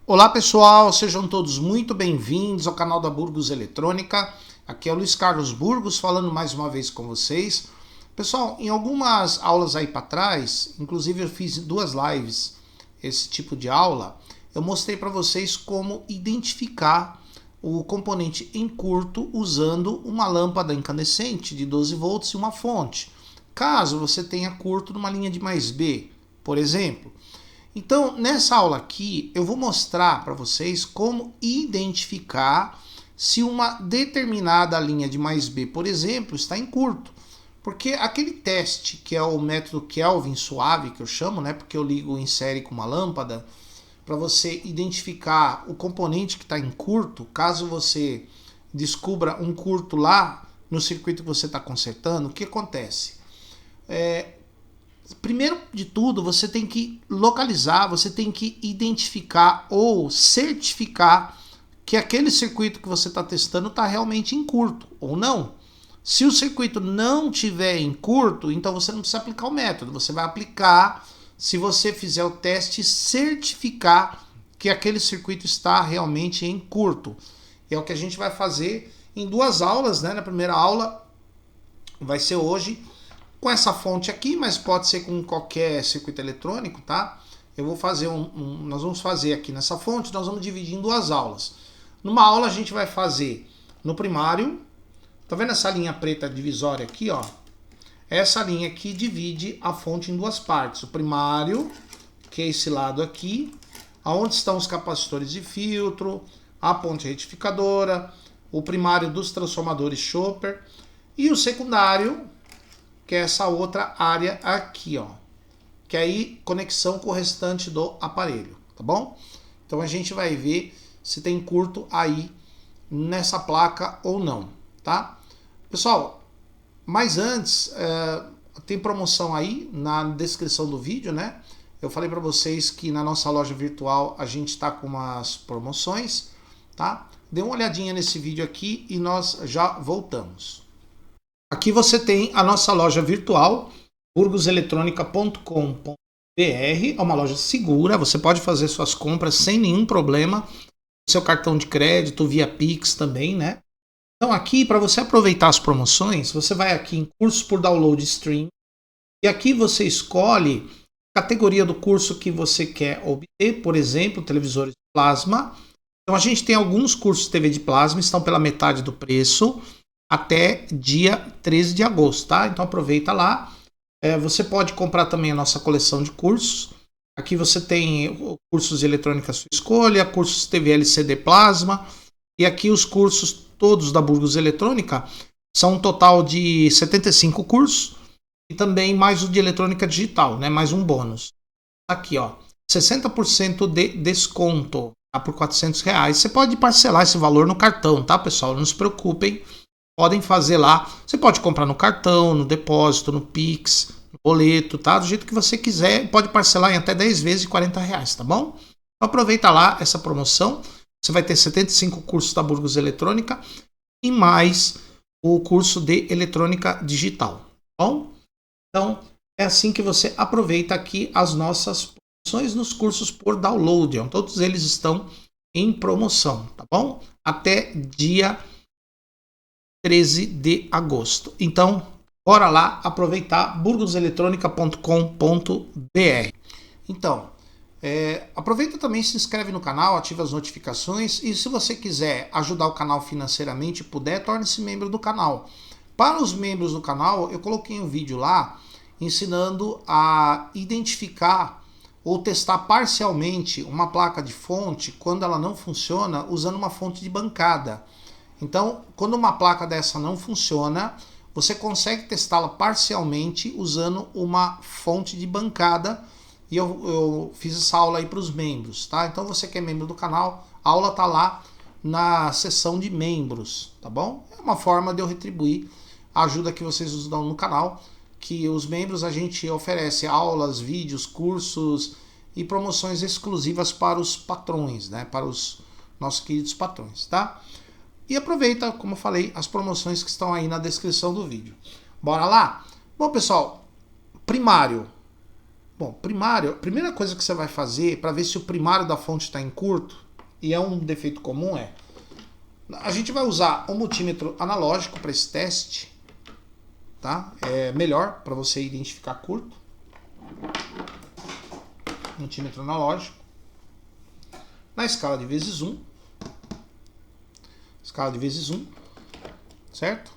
Olá pessoal, sejam todos muito bem-vindos ao canal da Burgos Eletrônica. Aqui é o Luiz Carlos Burgos falando mais uma vez com vocês. Pessoal, em algumas aulas aí para trás, inclusive eu fiz 2 lives esse tipo de aula, eu mostrei para vocês como identificar o componente em curto usando uma lâmpada incandescente de 12 volts e uma fonte. Caso você tenha curto numa linha de mais B, por exemplo. Então, nessa aula aqui, eu vou mostrar para vocês como identificar se uma determinada linha de mais B, por exemplo, está em curto. Porque aquele teste, que é o método Kelvin suave, que eu chamo, né, porque eu ligo em série com uma lâmpada, para você identificar o componente que está em curto, caso você descubra um curto lá no circuito que você está consertando, o que acontece? Primeiro de tudo, você tem que localizar, você tem que identificar ou certificar que aquele circuito que você está testando está realmente em curto ou não. Se o circuito não tiver em curto, então você não precisa aplicar o método. Você vai aplicar, se você fizer o teste, certificar que aquele circuito está realmente em curto. É o que a gente vai fazer em 2 aulas, né? Na primeira aula vai ser hoje com essa fonte aqui, mas pode ser com qualquer circuito eletrônico, tá? Eu vou fazer nós vamos fazer aqui nessa fonte, nós vamos dividir em 2 aulas. Numa aula a gente vai fazer no primário, tá vendo essa linha preta divisória aqui, ó? Essa linha aqui divide a fonte em 2 partes. O primário, que é esse lado aqui, aonde estão os capacitores de filtro, a ponte retificadora, o primário dos transformadores Chopper, e o secundário, que é essa outra área aqui, ó, que é aí conexão com o restante do aparelho, tá bom? Então a gente vai ver se tem curto aí nessa placa ou não, tá? Pessoal, mas antes, tem promoção aí na descrição do vídeo, né? Eu falei para vocês que na nossa loja virtual a gente está com umas promoções, tá? Dê uma olhadinha nesse vídeo aqui e nós já voltamos. Aqui você tem a nossa loja virtual, burgoseletronica.com.br, é uma loja segura, você pode fazer suas compras sem nenhum problema, seu cartão de crédito, via Pix também, né? Então aqui, para você aproveitar as promoções, você vai aqui em cursos por download stream, e aqui você escolhe a categoria do curso que você quer obter, por exemplo, televisores de plasma. Então a gente tem alguns cursos de TV de plasma, estão pela metade do preço, até dia 13 de agosto, tá? Então aproveita lá. Você pode comprar também a nossa coleção de cursos. Aqui você tem cursos de eletrônica à sua escolha, cursos TV LCD Plasma, e aqui os cursos todos da Burgos Eletrônica são um total de 75 cursos, e também mais o de eletrônica digital, né? Mais um bônus. Aqui, ó, 60% de desconto, tá? Por R$400. Você pode parcelar esse valor no cartão, tá, pessoal? Não se preocupem. Podem fazer lá, você pode comprar no cartão, no depósito, no Pix, no boleto, tá? Do jeito que você quiser, pode parcelar em até 10 vezes de R$40, tá bom? Então aproveita lá essa promoção, você vai ter 75 cursos da Burgos Eletrônica e mais o curso de eletrônica digital, tá bom? Então é assim que você aproveita aqui as nossas promoções nos cursos por download, ó. Todos eles estão em promoção, tá bom? Até dia 13 de agosto. Então, bora lá aproveitar burgoseletronica.com.br. Então, aproveita também, se inscreve no canal, ativa as notificações e se você quiser ajudar o canal financeiramente e puder, torne-se membro do canal. Para os membros do canal, eu coloquei um vídeo lá ensinando a identificar ou testar parcialmente uma placa de fonte quando ela não funciona usando uma fonte de bancada. Então, quando uma placa dessa não funciona, você consegue testá-la parcialmente usando uma fonte de bancada. E eu fiz essa aula aí para os membros, tá? Então, você que é membro do canal, a aula tá lá na seção de membros, tá bom? É uma forma de eu retribuir a ajuda que vocês nos dão no canal, que os membros a gente oferece aulas, vídeos, cursos e promoções exclusivas para os patrões, né? Para os nossos queridos patrões, tá? E aproveita, como eu falei, as promoções que estão aí na descrição do vídeo. Bora lá? Bom, pessoal, primário. Bom, primário, a primeira coisa que você vai fazer para ver se o primário da fonte está em curto, e é um defeito comum, a gente vai usar um multímetro analógico para esse teste, tá? É melhor para você identificar curto. Multímetro analógico. Na escala de vezes 1. Escala de vezes 1. Certo?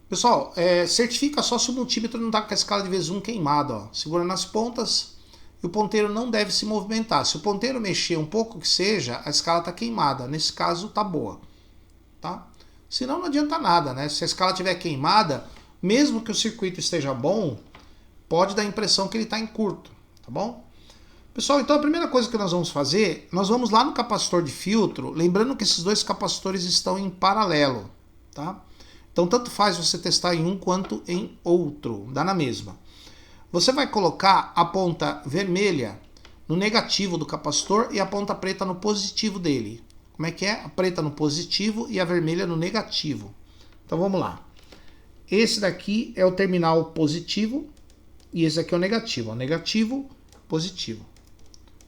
Pessoal, certifica só se o multímetro não está com a escala de vezes 1 queimada. Ó. Segura nas pontas e o ponteiro não deve se movimentar. Se o ponteiro mexer um pouco que seja, a escala está queimada. Nesse caso, está boa. Tá? Senão não adianta nada, né? Se a escala estiver queimada, mesmo que o circuito esteja bom, pode dar a impressão que ele está em curto. Tá bom? Pessoal, então a primeira coisa que nós vamos fazer, nós vamos lá no capacitor de filtro, lembrando que esses dois capacitores estão em paralelo. Tá? Então, tanto faz você testar em um quanto em outro, dá na mesma. Você vai colocar a ponta vermelha no negativo do capacitor e a ponta preta no positivo dele. Como é que é? A preta no positivo e a vermelha no negativo. Então, vamos lá. Esse daqui é o terminal positivo e esse aqui é o negativo. O negativo, positivo.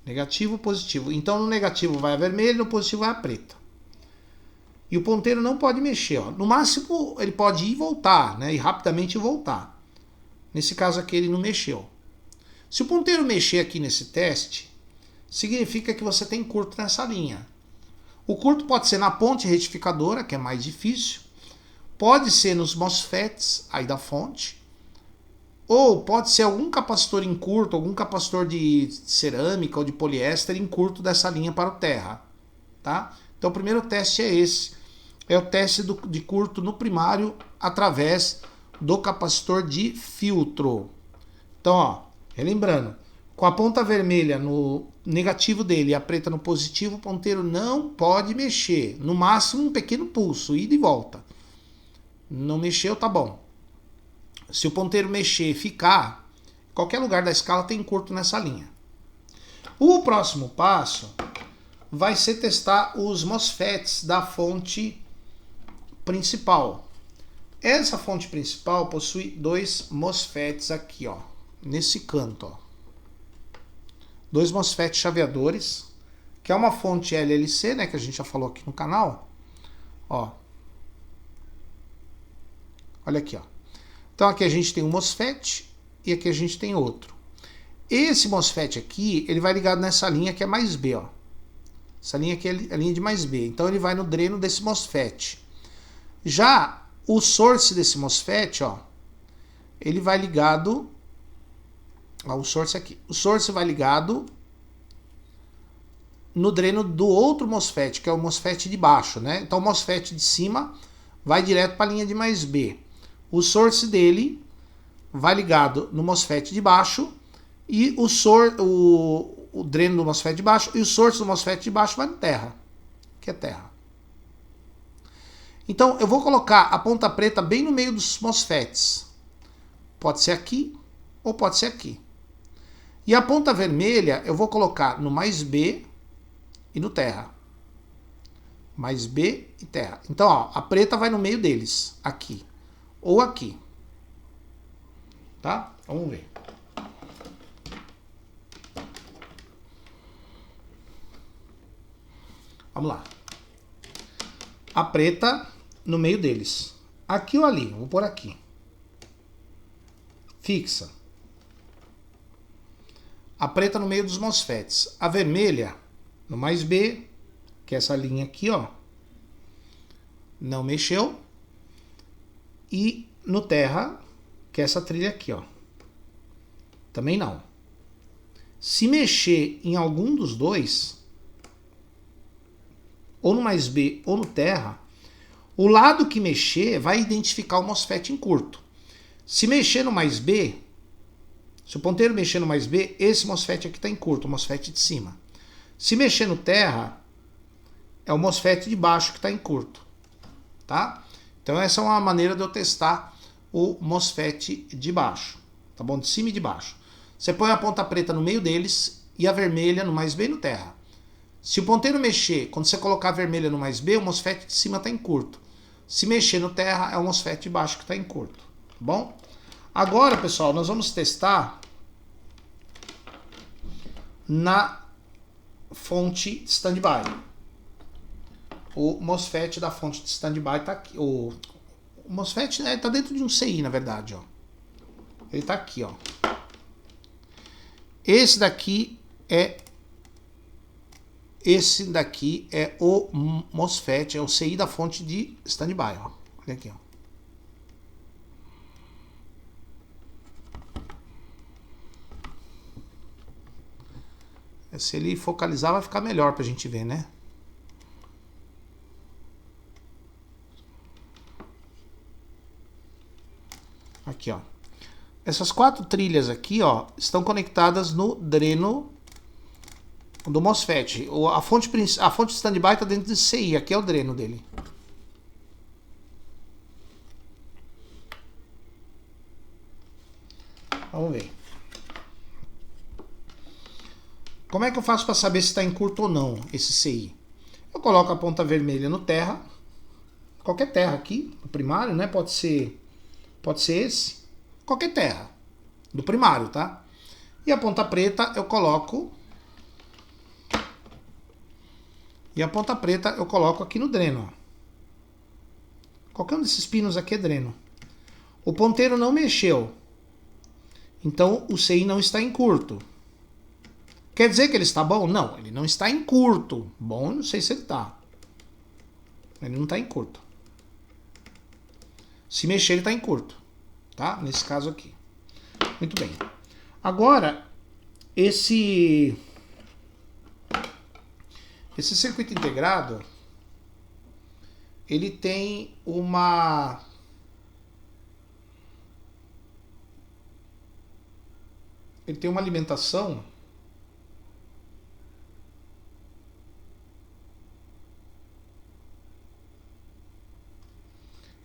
Negativo, positivo. Então, no negativo vai a vermelha e no positivo vai a preta. E o ponteiro não pode mexer. Ó. No máximo, ele pode ir e voltar, né? E rapidamente voltar. Nesse caso aqui, ele não mexeu. Se o ponteiro mexer aqui nesse teste, significa que você tem curto nessa linha. O curto pode ser na ponte retificadora, que é mais difícil. Pode ser nos MOSFETs aí da fonte. Ou pode ser algum capacitor em curto, algum capacitor de cerâmica ou de poliéster em curto dessa linha para o terra. Tá? Então o primeiro teste é esse. É o teste de curto no primário através do capacitor de filtro. Então, ó, relembrando, com a ponta vermelha no negativo dele e a preta no positivo, o ponteiro não pode mexer. No máximo um pequeno pulso, ida e volta. Não mexeu, tá bom. Se o ponteiro mexer e ficar, qualquer lugar da escala tem curto nessa linha. O próximo passo vai ser testar os MOSFETs da fonte principal. Essa fonte principal possui dois MOSFETs aqui, ó, nesse canto, ó. Dois MOSFET chaveadores, que é uma fonte LLC, né, que a gente já falou aqui no canal. Ó. Olha aqui, ó. Então aqui a gente tem um MOSFET e aqui a gente tem outro. Esse MOSFET aqui, ele vai ligado nessa linha que é mais B, ó. Essa linha aqui é a linha de mais B. Então ele vai no dreno desse MOSFET. Já o source desse MOSFET, ó, ele vai ligado... Ó, o source aqui. O source vai ligado no dreno do outro MOSFET, que é o MOSFET de baixo, né? Então o MOSFET de cima vai direto para a linha de mais B. O source dele vai ligado no MOSFET de baixo e o dreno do MOSFET de baixo e o source do MOSFET de baixo vai no terra, que é terra. Então eu vou colocar a ponta preta bem no meio dos MOSFETs. Pode ser aqui ou pode ser aqui. E a ponta vermelha eu vou colocar no mais B e no terra. Mais B e terra. Então, ó, a preta vai no meio deles, aqui ou aqui. Tá? Vamos ver. Vamos lá. A preta no meio deles. Aqui ou ali? Vou pôr aqui. Fixa. A preta no meio dos MOSFETs. A vermelha no mais B, que é essa linha aqui, ó. Não mexeu. E no terra, que é essa trilha aqui, ó. Também não. Se mexer em algum dos dois, ou no mais B ou no terra, o lado que mexer vai identificar o MOSFET em curto. Se mexer no mais B, se o ponteiro mexer no mais B, esse MOSFET aqui está em curto, o MOSFET de cima. Se mexer no terra, é o MOSFET de baixo que está em curto. Tá? Então essa é uma maneira de eu testar o MOSFET de baixo. Tá bom? De cima e de baixo. Você põe a ponta preta no meio deles e a vermelha no mais B e no terra. Se o ponteiro mexer, quando você colocar a vermelha no mais B, o MOSFET de cima está em curto. Se mexer no terra, é o MOSFET de baixo que está em curto. Tá bom? Agora, pessoal, nós vamos testar na fonte standby. O MOSFET da fonte de standby tá aqui. O MOSFET tá dentro de um CI, na verdade, ó. Ele tá aqui, ó. Esse daqui é o MOSFET, é o CI da fonte de standby, ó. Olha aqui, ó. Se ele focalizar, vai ficar melhor pra gente ver, né? Aqui, ó. Essas 4 trilhas aqui, ó, estão conectadas no dreno do MOSFET. A fonte standby está dentro de CI, aqui é o dreno dele. Vamos ver. Como é que eu faço para saber se está em curto ou não esse CI? Eu coloco a ponta vermelha no terra, qualquer terra aqui, no primário, né? Pode ser esse, qualquer terra, do primário, tá? E a ponta preta eu coloco aqui no dreno, ó. Qualquer um desses pinos aqui é dreno. O ponteiro não mexeu, então o CI não está em curto. Quer dizer que ele está bom? Não, ele não está em curto. Bom, não sei se ele está. Ele não está em curto. Se mexer, ele está em curto. Tá? Nesse caso aqui. Muito bem. Agora, esse circuito integrado, ele tem uma... alimentação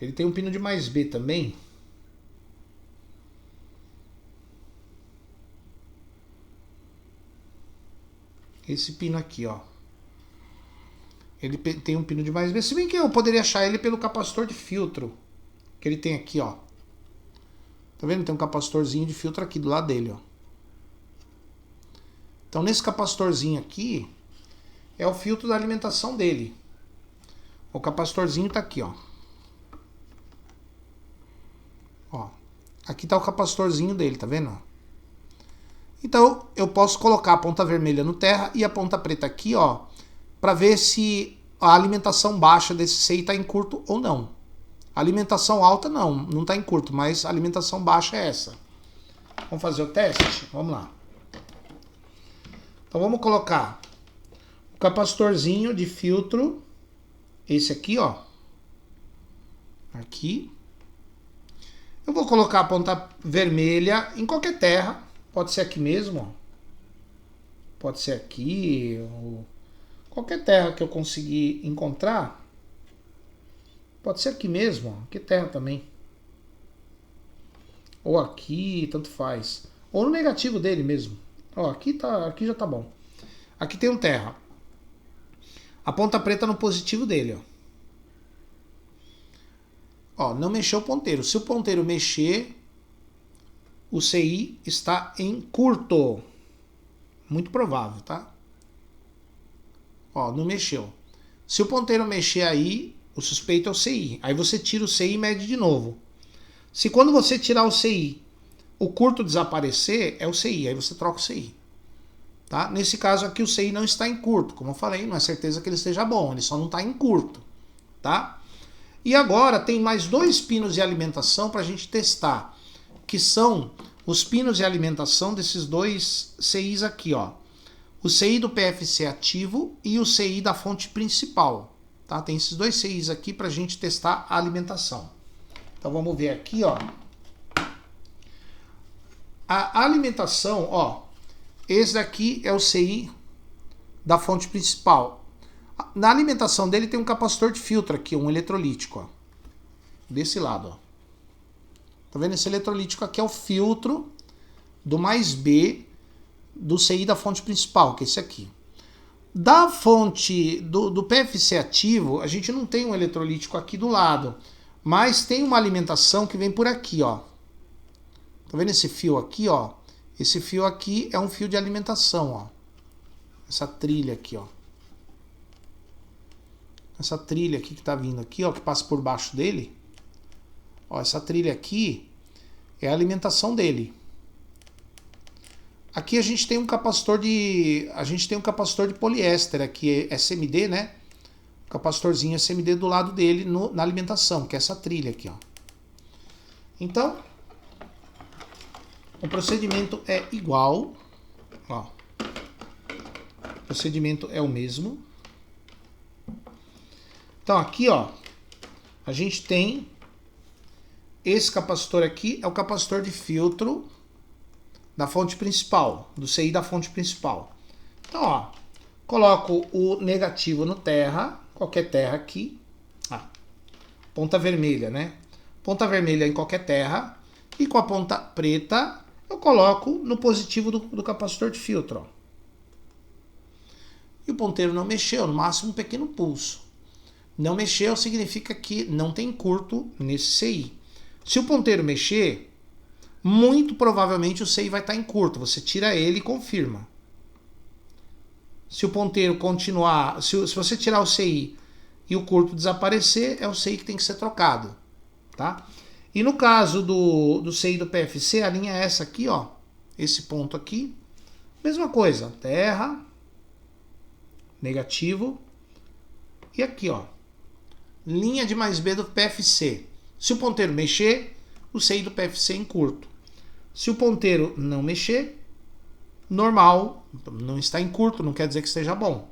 ele tem um pino de mais B também. Esse pino aqui, ó. Ele tem um pino de mais B. Se bem que eu poderia achar ele pelo capacitor de filtro que ele tem aqui, ó. Tá vendo? Tem um capacitorzinho de filtro aqui do lado dele, ó. Então nesse capacitorzinho aqui é o filtro da alimentação dele. O capacitorzinho tá aqui, ó. Ó, aqui tá o capacitorzinho dele, tá vendo? Então eu posso colocar a ponta vermelha no terra e a ponta preta aqui, ó, para ver se a alimentação baixa desse CI tá em curto ou não. A alimentação alta não tá em curto, mas a alimentação baixa é essa. Vamos fazer o teste? Vamos lá. Então vamos colocar o capacitorzinho de filtro, esse aqui, ó. Aqui. Eu vou colocar a ponta vermelha em qualquer terra. Pode ser aqui mesmo, ó. Pode ser aqui, ou qualquer terra que eu conseguir encontrar. Pode ser aqui mesmo, ó. Que terra também. Ou aqui, tanto faz. Ou no negativo dele mesmo. Ó, aqui já tá bom. Aqui tem um terra. A ponta preta no positivo dele, ó. Ó, não mexeu o ponteiro. Se o ponteiro mexer, o CI está em curto. Muito provável, tá? Ó, não mexeu. Se o ponteiro mexer aí, o suspeito é o CI. Aí você tira o CI e mede de novo. Se quando você tirar o CI, o curto desaparecer, é o CI. Aí você troca o CI. Tá? Nesse caso aqui, o CI não está em curto. Como eu falei, não é certeza que ele esteja bom. Ele só não está em curto. Tá? E agora tem mais 2 pinos de alimentação para a gente testar, que são os pinos de alimentação desses 2 CIs aqui, ó. O CI do PFC ativo e o CI da fonte principal. Tá? Tem esses 2 CIs aqui para a gente testar a alimentação. Então vamos ver aqui, ó. A alimentação, ó. Esse daqui é o CI da fonte principal. Na alimentação dele tem um capacitor de filtro aqui, um eletrolítico, ó. Desse lado, ó. Tá vendo? Esse eletrolítico aqui é o filtro do mais B do CI da fonte principal, que é esse aqui. Da fonte do PFC ativo, a gente não tem um eletrolítico aqui do lado, mas tem uma alimentação que vem por aqui, ó. Tá vendo esse fio aqui, ó? Esse fio aqui é um fio de alimentação, ó. essa trilha aqui, ó. Essa trilha aqui que tá vindo aqui, ó, que passa por baixo dele. Ó, essa trilha aqui é a alimentação dele. Aqui a gente tem um capacitor de poliéster aqui, SMD, né? Capacitorzinho SMD do lado dele na alimentação, que é essa trilha aqui, ó. Então, o procedimento é igual, ó. O procedimento é o mesmo. Então aqui, ó, a gente tem esse capacitor aqui, é o capacitor de filtro da fonte principal, do CI da fonte principal. Então, ó, coloco o negativo no terra, qualquer terra aqui, ponta vermelha, né? Ponta vermelha em qualquer terra, e com a ponta preta eu coloco no positivo do capacitor de filtro, ó. E o ponteiro não mexeu, no máximo um pequeno pulso. Não mexeu significa que não tem curto nesse CI. Se o ponteiro mexer, muito provavelmente o CI vai estar em curto. Você tira ele e confirma. Se o ponteiro continuar, se você tirar o CI e o curto desaparecer, é o CI que tem que ser trocado, tá? E no caso do CI do PFC, a linha é essa aqui, ó. Esse ponto aqui. Mesma coisa, terra, negativo. E aqui, ó. Linha de mais B do PFC. Se o ponteiro mexer, o CI do PFC em curto. Se o ponteiro não mexer, normal, não está em curto, não quer dizer que esteja bom.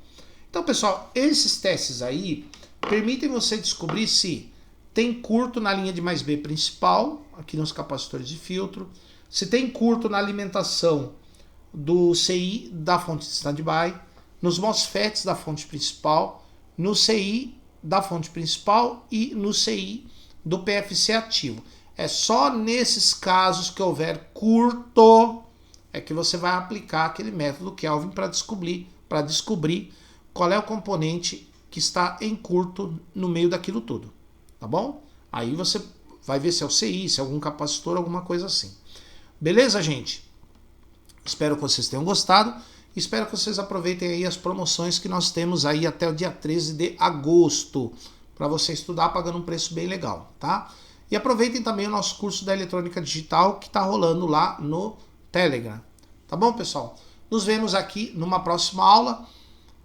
Então, pessoal, esses testes aí permitem você descobrir se tem curto na linha de mais B principal, aqui nos capacitores de filtro, se tem curto na alimentação do CI da fonte de standby, nos MOSFETs da fonte principal, no CI da fonte principal e no CI do PFC ativo. É só nesses casos que houver curto é que você vai aplicar aquele método Kelvin para descobrir qual é o componente que está em curto no meio daquilo tudo, tá bom? Aí você vai ver se é o CI, se é algum capacitor, alguma coisa assim. Beleza, gente? Espero que vocês tenham gostado. Espero que vocês aproveitem aí as promoções que nós temos aí até o dia 13 de agosto para você estudar pagando um preço bem legal, tá? E aproveitem também o nosso curso da eletrônica digital que está rolando lá no Telegram. Tá bom, pessoal? Nos vemos aqui numa próxima aula.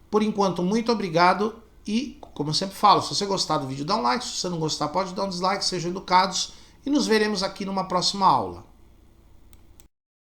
Por enquanto, muito obrigado e, como eu sempre falo, se você gostar do vídeo, dá um like. Se você não gostar, pode dar um dislike, sejam educados e nos veremos aqui numa próxima aula.